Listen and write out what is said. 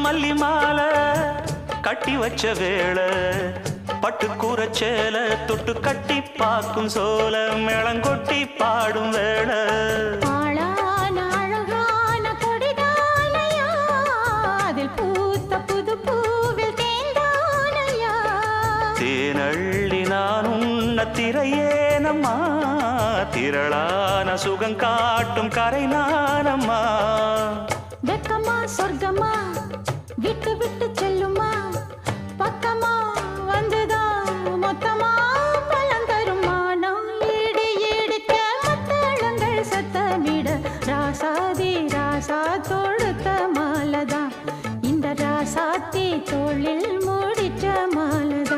மல்லி மாலை கட்டி வச்ச வேளை பட்டு கூரச்சேல தொட்டு கட்டி பார்க்கும் சோல மேளங்கொட்டி பாடும் வேளை தேனள்ளி நான் உன்ன திரையேனம்மா திரளான சுகம் காட்டும் கரை நானம்மா வெக்கமா சொர்க்கமா விட்டு விட்டு